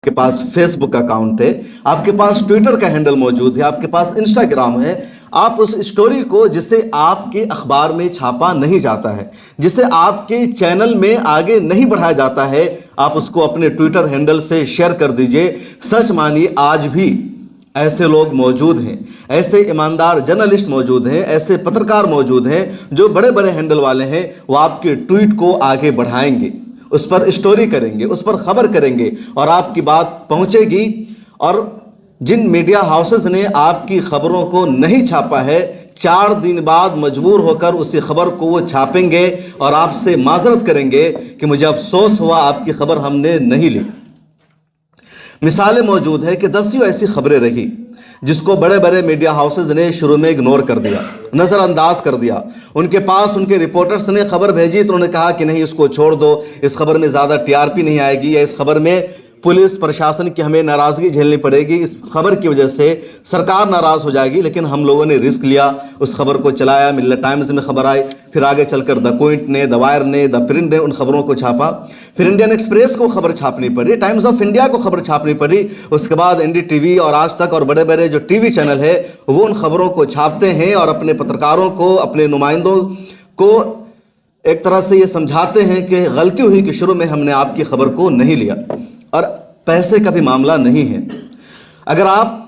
आपके पास Facebook account है, आपके पास ट्विटर का हैंडल मौजूद है, आपके पास इंस्टाग्राम है, आप उस स्टोरी को जिसे आपके अखबार में छापा नहीं जाता है, जिसे आपके चैनल में आगे नहीं बढ़ाया जाता है, आप उसको अपने ट्विटर हैंडल से शेयर कर दीजिए। सच मानिए आज भी ऐसे लोग मौजूद हैं, ऐसे ईमानदार जर्नलिस्ट मौजूद हैं, ऐसे पत्रकार मौजूद हैं जो बड़े बड़े हैंडल वाले हैं। वो आपके ट्वीट को आगे बढ़ाएंगे, उस पर स्टोरी करेंगे, उस पर खबर करेंगे और आपकी बात पहुंचेगी। और जिन मीडिया हाउसेस ने आपकी खबरों को नहीं छापा है, 4 दिन बाद मजबूर होकर उसी खबर को वो छापेंगे और आपसे माजरत करेंगे कि मुझे अफसोस हुआ, आपकी खबर हमने नहीं ली। मिसालें मौजूद है कि दसियों ऐसी खबरें रही जिसको बड़े बड़े मीडिया हाउसेज ने शुरू में इग्नोर कर दिया, नज़रअंदाज कर दिया। उनके पास उनके रिपोर्टर्स ने खबर भेजी तो उन्होंने कहा कि नहीं, इसको छोड़ दो, इस खबर में ज़्यादा टीआरपी नहीं आएगी, या इस खबर में पुलिस प्रशासन की हमें नाराज़गी झेलनी पड़ेगी, इस खबर की वजह से सरकार नाराज़ हो जाएगी। लेकिन हम लोगों ने रिस्क लिया, उस खबर को चलाया, मिल्लत टाइम्स में खबर आई, फिर आगे चलकर द क्विंट ने, द वायर ने, द प्रिंट ने उन खबरों को छापा, फिर इंडियन एक्सप्रेस को खबर छापनी पड़ी, टाइम्स ऑफ इंडिया को खबर छापनी पड़ी, उसके बाद एनडीटीवी और आज तक और बड़े बड़े जो टीवी चैनल है वो उन खबरों को छापते हैं और अपने पत्रकारों को, अपने नुमाइंदों को एक तरह से ये समझाते हैं कि गलती हुई कि शुरू में हमने आपकी खबर को नहीं लिया। और पैसे का भी मामला नहीं है। अगर आप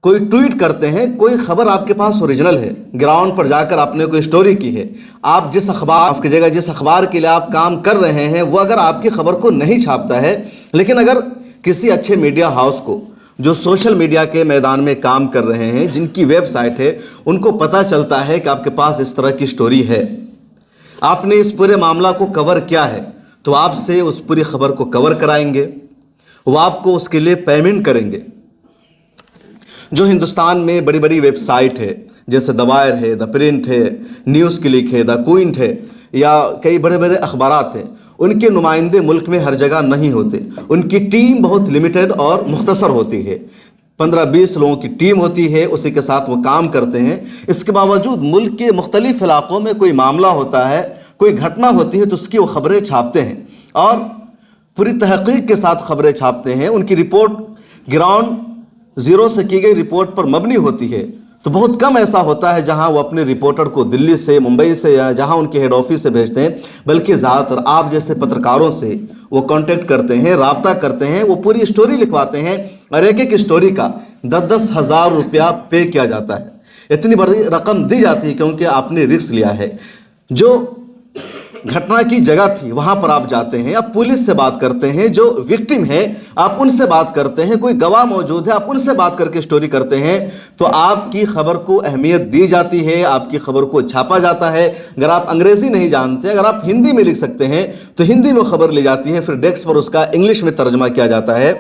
कोई ट्वीट करते हैं, कोई खबर आपके पास ओरिजिनल है, ग्राउंड पर जाकर आपने कोई स्टोरी की है, आप जिस अखबार आपकी जगह जिस अखबार के लिए आप काम कर रहे हैं वो अगर आपकी खबर को नहीं छापता है, लेकिन अगर किसी अच्छे मीडिया हाउस को जो सोशल मीडिया के मैदान में काम कर रहे हैं, जिनकी वेबसाइट है, उनको पता चलता है कि आपके पास इस तरह की स्टोरी है, आपने इस पूरे मामला को कवर किया है, तो आपसे उस पूरी खबर को कवर कराएंगे, वो आपको उसके लिए पेमेंट करेंगे। जो हिंदुस्तान में बड़ी बड़ी वेबसाइट है, जैसे द वायर है, द प्रिंट है, न्यूज़ क्लिक है, द क्विंट है, या कई बड़े बड़े अखबारात हैं, उनके नुमाइंदे मुल्क में हर जगह नहीं होते। उनकी टीम बहुत लिमिटेड और मुख्तसर होती है, 15-20 लोगों की टीम होती है, उसी के साथ वो काम करते हैं। इसके बावजूद मुल्क के मुख्तलिफ इलाकों में कोई मामला होता है, कोई घटना होती है, तो उसकी वो खबरें छापते हैं और पूरी तहकीक के साथ खबरें छापते हैं। उनकी रिपोर्ट ग्राउंड ज़ीरो से की गई रिपोर्ट पर मबनी होती है। तो बहुत कम ऐसा होता है जहां वो अपने रिपोर्टर को दिल्ली से, मुंबई से या जहां उनके हेड ऑफिस से भेजते हैं, बल्कि ज़्यादातर आप जैसे पत्रकारों से वो कांटेक्ट करते हैं, राब्ता करते हैं, वो पूरी स्टोरी लिखवाते हैं और एक एक स्टोरी का 10-10 हज़ार रुपया पे किया जाता है। इतनी बड़ी रकम दी जाती है क्योंकि आपने रिस्क लिया है। जो घटना की जगह थी वहां पर आप जाते हैं, आप पुलिस से बात करते हैं, जो विक्टिम है आप उनसे बात करते हैं, कोई गवाह मौजूद है आप उनसे बात करके स्टोरी करते हैं, तो आपकी खबर को अहमियत दी जाती है, आपकी खबर को छापा जाता है। अगर आप अंग्रेजी नहीं जानते, अगर आप हिंदी में लिख सकते हैं तो हिंदी में खबर ली जाती है, फिर डेस्क पर उसका इंग्लिश में तर्जमा किया जाता है।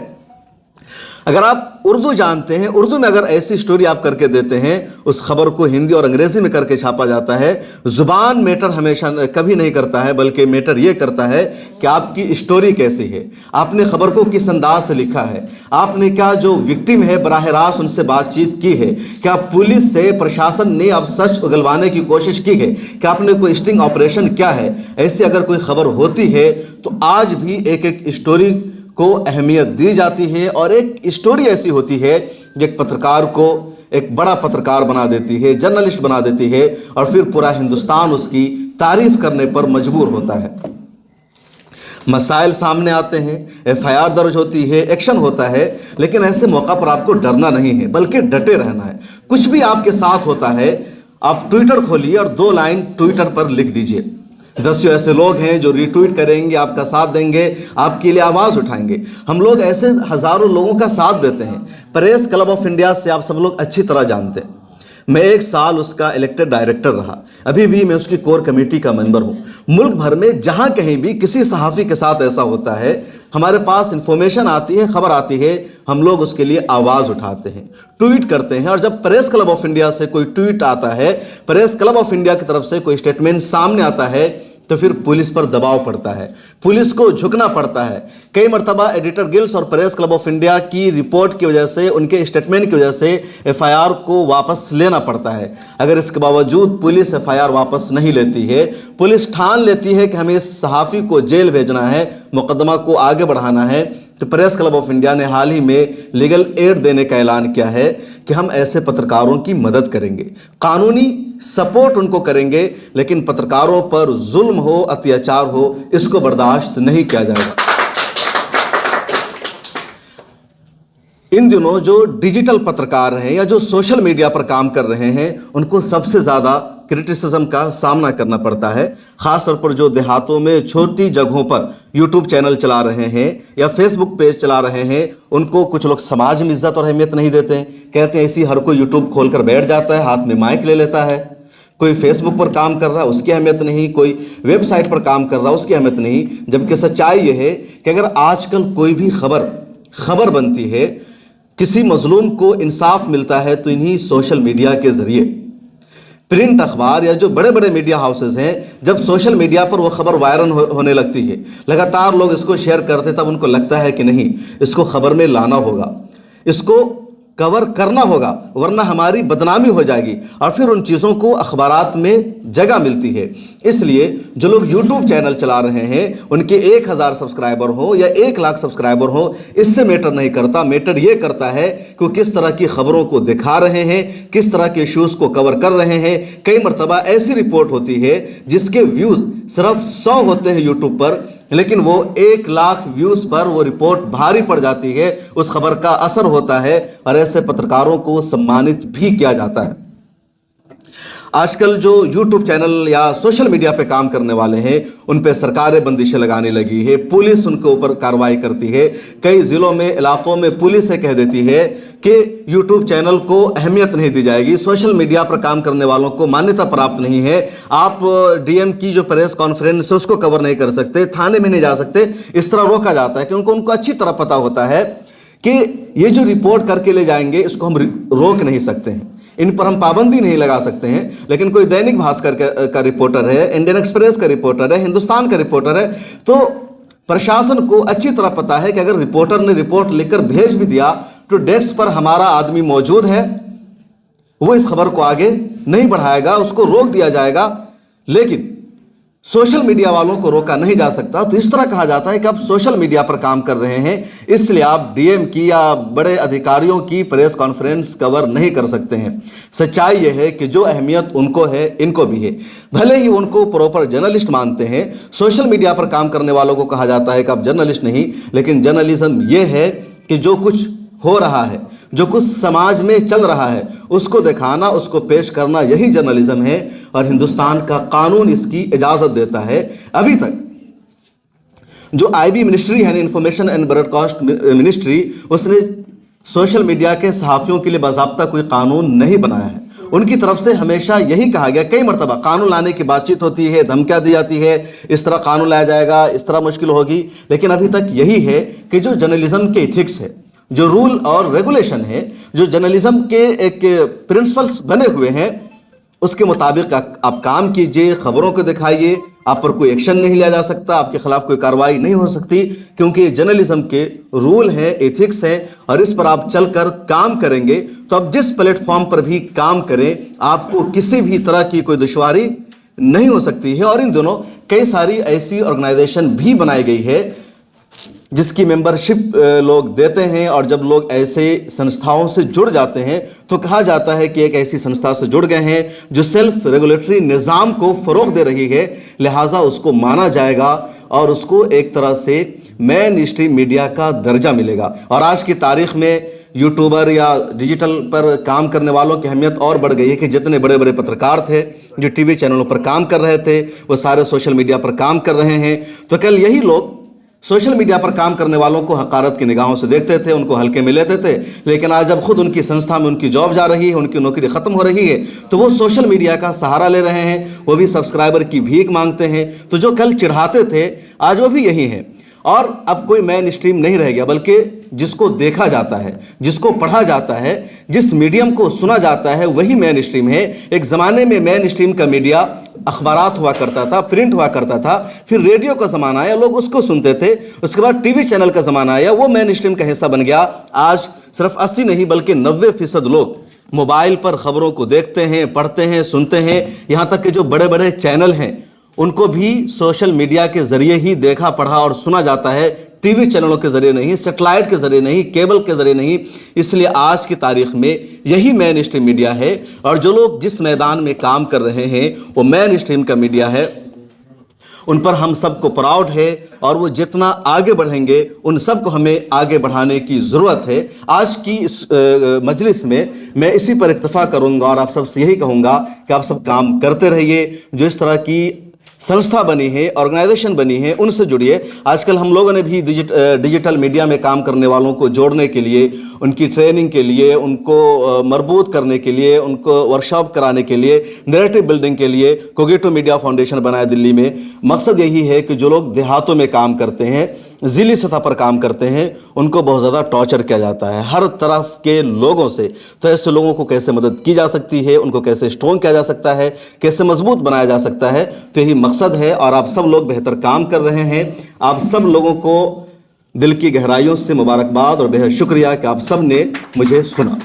अगर आप उर्दू जानते हैं, उर्दू में अगर ऐसी स्टोरी आप करके देते हैं, उस खबर को हिंदी और अंग्रेज़ी में करके छापा जाता है। ज़ुबान मैटर हमेशा कभी नहीं करता है, बल्कि मैटर ये करता है कि आपकी स्टोरी कैसी है, आपने खबर को किस अंदाज से लिखा है, आपने क्या जो विक्टिम है बराह रास्त उनसे बातचीत की है, क्या पुलिस से प्रशासन ने अब सच उगलवाने की कोशिश की है, क्या आपने कोई स्टिंग ऑपरेशन क्या है। ऐसी अगर कोई खबर होती है तो आज भी एक एक स्टोरी को अहमियत दी जाती है और एक स्टोरी ऐसी होती है जो एक पत्रकार को एक बड़ा पत्रकार बना देती है, जर्नलिस्ट बना देती है और फिर पूरा हिंदुस्तान उसकी तारीफ करने पर मजबूर होता है। मसाइल सामने आते हैं, एफआईआर दर्ज होती है, एक्शन होता है, लेकिन ऐसे मौका पर आपको डरना नहीं है बल्कि डटे रहना है। कुछ भी आपके साथ होता है, आप ट्विटर खोलिए और 2 लाइन ट्विटर पर लिख दीजिए। 10 ऐसे लोग हैं जो रीट्वीट करेंगे, आपका साथ देंगे, आपके लिए आवाज़ उठाएंगे। हम लोग ऐसे हज़ारों लोगों का साथ देते हैं। प्रेस क्लब ऑफ इंडिया से आप सब लोग अच्छी तरह जानते हैं, मैं 1 साल उसका इलेक्टेड डायरेक्टर रहा, अभी भी मैं उसकी कोर कमेटी का मेंबर हूँ। मुल्क भर में जहाँ कहीं भी किसी सहाफ़ी के साथ ऐसा होता है, हमारे पास इंफॉर्मेशन आती है, खबर आती है, हम लोग उसके लिए आवाज़ उठाते हैं, ट्वीट करते हैं। और जब प्रेस क्लब ऑफ इंडिया से कोई ट्वीट आता है, प्रेस क्लब ऑफ इंडिया की तरफ से कोई स्टेटमेंट सामने आता है, तो फिर पुलिस पर दबाव पड़ता है, पुलिस को झुकना पड़ता है। कई मरतबा एडिटर गिल्ड्स और प्रेस क्लब ऑफ इंडिया की रिपोर्ट की वजह से, उनके स्टेटमेंट की वजह से एफआईआर को वापस लेना पड़ता है। अगर इसके बावजूद पुलिस एफआईआर वापस नहीं लेती है, पुलिस ठान लेती है कि हमें इस सहाफ़ी को जेल भेजना है, मुकदमा को आगे बढ़ाना है, तो प्रेस क्लब ऑफ इंडिया ने हाल ही में लीगल एड देने का ऐलान किया है कि हम ऐसे पत्रकारों की मदद करेंगे, कानूनी सपोर्ट उनको करेंगे, लेकिन पत्रकारों पर जुल्म हो, अत्याचार हो, इसको बर्दाश्त नहीं किया जाएगा। इन दिनों जो डिजिटल पत्रकार हैं या जो सोशल मीडिया पर काम कर रहे हैं, उनको सबसे ज़्यादा क्रिटिसिज्म का सामना करना पड़ता है। ख़ासतौर पर जो देहातों में छोटी जगहों पर यूट्यूब चैनल चला रहे हैं या फेसबुक पेज चला रहे हैं, उनको कुछ लोग समाज में इज्जत और अहमियत नहीं देते हैं। कहते हैं ऐसी हर कोई यूट्यूब खोलकर बैठ जाता है, हाथ में माइक ले लेता है। कोई फेसबुक पर काम कर रहा है, उसकी अहमियत नहीं, कोई वेबसाइट पर काम कर रहा है, उसकी अहमियत नहीं। जबकि सच्चाई यह है कि अगर आजकल कोई भी खबर बनती है, किसी मजलूम को इंसाफ मिलता है, तो इन्हीं सोशल मीडिया के ज़रिए प्रिंट अखबार या जो बड़े बड़े मीडिया हाउसेस हैं, जब सोशल मीडिया पर वो खबर वायरल होने लगती है, लगातार लोग इसको शेयर करते, तब उनको लगता है कि नहीं, इसको खबर में लाना होगा, इसको कवर करना होगा, वरना हमारी बदनामी हो जाएगी। और फिर उन चीज़ों को अखबारात में जगह मिलती है। इसलिए जो लोग यूट्यूब चैनल चला रहे हैं, उनके 1000 सब्सक्राइबर हो या 1 लाख सब्सक्राइबर हो, इससे मैटर नहीं करता। मैटर ये करता है कि किस तरह की खबरों को दिखा रहे हैं, किस तरह के इश्यूज़ को कवर कर रहे हैं। कई मरतबा ऐसी रिपोर्ट होती है जिसके व्यूज़ सिर्फ 100 होते हैं यूट्यूब पर, लेकिन वो 1 लाख व्यूज़ पर वो रिपोर्ट भारी पड़ जाती है, उस खबर का असर होता है और ऐसे पत्रकारों को सम्मानित भी किया जाता है। आजकल जो यूट्यूब चैनल या सोशल मीडिया पे काम करने वाले हैं, उन पे सरकारें बंदिशें लगाने लगी है, पुलिस उनके ऊपर कार्रवाई करती है। कई ज़िलों में, इलाकों में पुलिस कह देती है कि यूट्यूब चैनल को अहमियत नहीं दी जाएगी, सोशल मीडिया पर काम करने वालों को मान्यता प्राप्त नहीं है, आप डीएम की जो प्रेस कॉन्फ्रेंस है उसको कवर नहीं कर सकते, थाने में नहीं जा सकते। इस तरह रोका जाता है क्योंकि उनको अच्छी तरह पता होता है कि ये जो रिपोर्ट करके ले जाएंगे, इसको हम रोक नहीं सकते हैं, इन पर हम पाबंदी नहीं लगा सकते हैं। लेकिन कोई दैनिक भास्कर का रिपोर्टर है, इंडियन एक्सप्रेस का रिपोर्टर है, हिंदुस्तान का रिपोर्टर है, तो प्रशासन को अच्छी तरह पता है कि अगर रिपोर्टर ने रिपोर्ट लिखकर भेज भी दिया तो डेस्क पर हमारा आदमी मौजूद है, वो इस खबर को आगे नहीं बढ़ाएगा, उसको रोक दिया जाएगा। लेकिन सोशल मीडिया वालों को रोका नहीं जा सकता। तो इस तरह कहा जाता है कि आप सोशल मीडिया पर काम कर रहे हैं, इसलिए आप डीएम की या बड़े अधिकारियों की प्रेस कॉन्फ्रेंस कवर नहीं कर सकते हैं। सच्चाई यह है कि जो अहमियत उनको है, इनको भी है। भले ही उनको प्रॉपर जर्नलिस्ट मानते हैं, सोशल मीडिया पर काम करने वालों को कहा जाता है कि आप जर्नलिस्ट नहीं, लेकिन जर्नलिज्म यह है कि जो कुछ हो रहा है, जो कुछ समाज में चल रहा है, उसको दिखाना, उसको पेश करना, यही जर्नलिज्म है। और हिंदुस्तान का कानून इसकी इजाज़त देता है। अभी तक जो आईबी मिनिस्ट्री है, इंफॉर्मेशन एंड ब्रॉडकास्ट मिनिस्ट्री, उसने सोशल मीडिया के सहाफ़ियों के लिए बाज़ाब्ता कोई कानून नहीं बनाया है। उनकी तरफ से हमेशा यही कहा गया, कई मरतबा कानून लाने की बातचीत होती है, धमकियाँ दी जाती है, इस तरह कानून लाया जाएगा, इस तरह मुश्किल होगी, लेकिन अभी तक यही है कि जो जर्नलिज्म के इथिक्स है, जो रूल और रेगुलेशन है, जो जर्नलिज्म के एक प्रिंसिपल्स बने हुए हैं, उसके मुताबिक आप काम कीजिए, खबरों को दिखाइए। आप पर कोई एक्शन नहीं लिया जा सकता, आपके खिलाफ कोई कार्रवाई नहीं हो सकती, क्योंकि जर्नलिज्म के रूल हैं, एथिक्स हैं, और इस पर आप चलकर काम करेंगे तो आप जिस प्लेटफॉर्म पर भी काम करें, आपको किसी भी तरह की कोई दुश्वारी नहीं हो सकती है। और इन दोनों कई सारी ऐसी ऑर्गेनाइजेशन भी बनाई गई है जिसकी मेंबरशिप लोग देते हैं, और जब लोग ऐसे संस्थाओं से जुड़ जाते हैं तो कहा जाता है कि एक ऐसी संस्था से जुड़ गए हैं जो सेल्फ रेगुलेटरी निज़ाम को फ़रोग़ दे रही है, लिहाजा उसको माना जाएगा और उसको एक तरह से मेन स्ट्रीम मीडिया का दर्जा मिलेगा। और आज की तारीख़ में यूट्यूबर या डिजिटल पर काम करने वालों की अहमियत और बढ़ गई है कि जितने बड़े बड़े पत्रकार थे जो टीवी चैनलों पर काम कर रहे थे, वो सारे सोशल मीडिया पर काम कर रहे हैं। तो कल यही लोग सोशल मीडिया पर काम करने वालों को हकारत की निगाहों से देखते थे, उनको हल्के में लेते थे, लेकिन आज जब खुद उनकी संस्था में उनकी जॉब जा रही है, उनकी नौकरी ख़त्म हो रही है, तो वो सोशल मीडिया का सहारा ले रहे हैं, वो भी सब्सक्राइबर की भीख मांगते हैं। तो जो कल चिढ़ाते थे, आज वो भी यही हैं। और अब कोई मेन स्ट्रीम नहीं रह गया, बल्कि जिसको देखा जाता है, जिसको पढ़ा जाता है, जिस मीडियम को सुना जाता है, वही मेन स्ट्रीम है। एक ज़माने में मेन स्ट्रीम का मीडिया अखबारात हुआ करता था, प्रिंट हुआ करता था, फिर रेडियो का ज़माना आया, लोग उसको सुनते थे, उसके बाद टीवी चैनल का ज़माना आया, वो मेन स्ट्रीम का हिस्सा बन गया। आज सिर्फ 80 नहीं बल्कि 90% लोग मोबाइल पर ख़बरों को देखते हैं, पढ़ते हैं, सुनते हैं। यहाँ तक कि जो बड़े बड़े चैनल हैं उनको भी सोशल मीडिया के ज़रिए ही देखा, पढ़ा और सुना जाता है, टीवी चैनलों के ज़रिए नहीं, सेटेलाइट के ज़रिए नहीं, केबल के ज़रिए नहीं। इसलिए आज की तारीख में यही मेन स्ट्रीम मीडिया है, और जो लोग जिस मैदान में काम कर रहे हैं वो मेन स्ट्रीम का मीडिया है। उन पर हम सबको प्राउड है, और वो जितना आगे बढ़ेंगे उन सबको हमें आगे बढ़ाने की ज़रूरत है। आज की इस मजलिस में मैं इसी पर इत्तफा करूंगा और आप सबसे यही कहूँगा कि आप सब काम करते रहिए। जो इस तरह की संस्था बनी है, ऑर्गेनाइजेशन बनी है, उनसे जुड़िए। आजकल हम लोगों ने भी डिजिटल मीडिया में काम करने वालों को जोड़ने के लिए, उनकी ट्रेनिंग के लिए, उनको मजबूत करने के लिए, उनको वर्कशॉप कराने के लिए, नैरेटिव बिल्डिंग के लिए कोगेटो मीडिया फाउंडेशन बनाया दिल्ली में। मकसद यही है कि जो लोग देहातों में काम करते हैं, ज़िली सतह पर काम करते हैं, उनको बहुत ज़्यादा टॉर्चर किया जाता है हर तरफ के लोगों से। तो ऐसे लोगों को कैसे मदद की जा सकती है, उनको कैसे स्ट्रॉन्ग किया जा सकता है, कैसे मजबूत बनाया जा सकता है, तो यही मकसद है। और आप सब लोग बेहतर काम कर रहे हैं। आप सब लोगों को दिल की गहराइयों से मुबारकबाद और बेहद शुक्रिया कि आप सब ने मुझे सुना।